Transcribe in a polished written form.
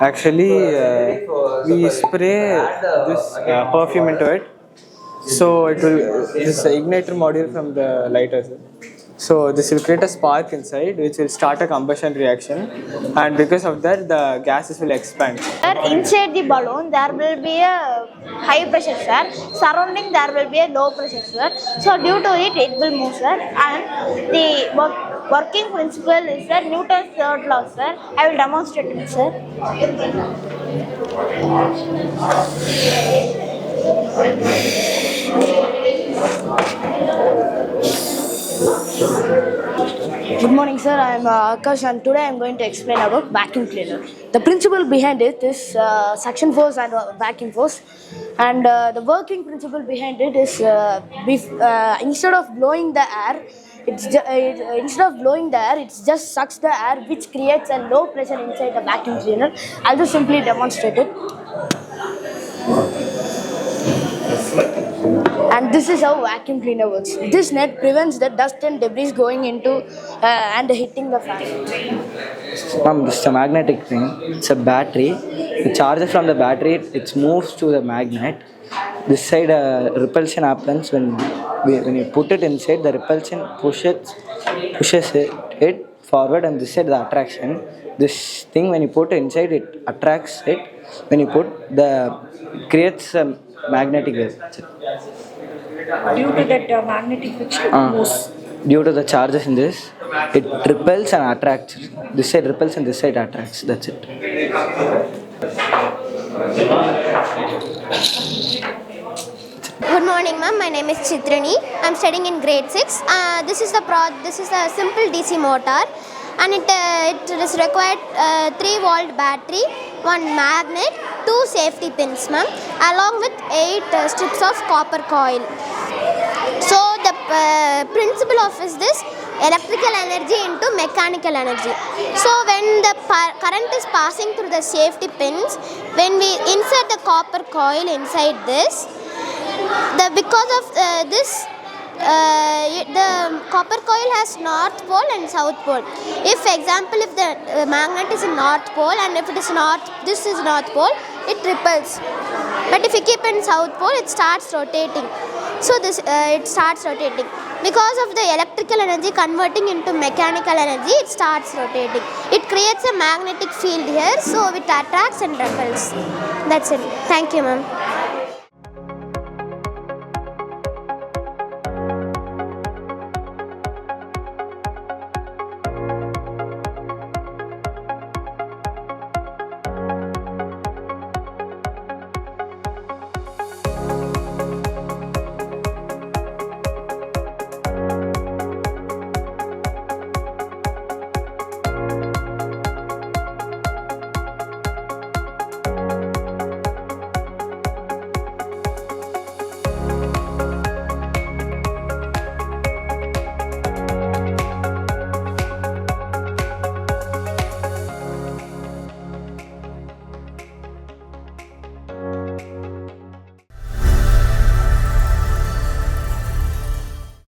Actually, we spray this perfume into it. So it will this igniter module from the lighter. Sir. So this will create a spark inside, which will start a combustion reaction, and because of that, the gases will expand. Sir, inside the balloon there will be a high pressure, sir. Surrounding there will be a low pressure, sir. So due to it, it will move, sir. And the working principle is that Newton's third law, sir. I will demonstrate it, sir. Good morning, sir. I am Akash, and today I am going to explain about vacuum cleaner. The principle behind it is suction force and vacuum force, and the working principle behind it is instead of blowing the air, it just sucks the air, which creates a low pressure inside the vacuum cleaner. I'll just simply demonstrate it. And this is how vacuum cleaner works. This net prevents the dust and debris going into and hitting the fan. Ma'am, this is a magnetic thing. It's a battery. The charge from the battery, it moves to the magnet. This side repulsion happens when you put it inside. The repulsion pushes it forward, and this side the attraction. This thing, when you put it inside, it attracts it. When you put creates a magnetic wave. Due to that magnetic friction, it moves. Due to the charges in this, it repels and attracts. This side repels and this side attracts. That's it. Good morning, ma'am. My name is Chitrani. I'm studying in grade 6. This is a simple DC motor, and it is required 3-volt battery, 1 magnet, 2 safety pins, ma'am, along with 8 strips of copper coil. So the principle of is this: electrical energy into mechanical energy. So when the current is passing through the safety pins, when we insert the copper coil inside this, because of this, the copper coil has north pole and south pole. If the magnet is in north pole, and if this is north pole, it repels. But if you keep in south pole, it starts rotating. So it starts rotating. Because of the electrical energy converting into mechanical energy, it starts rotating. It creates a magnetic field here, so it attracts and repels. That's it. Thank you, ma'am.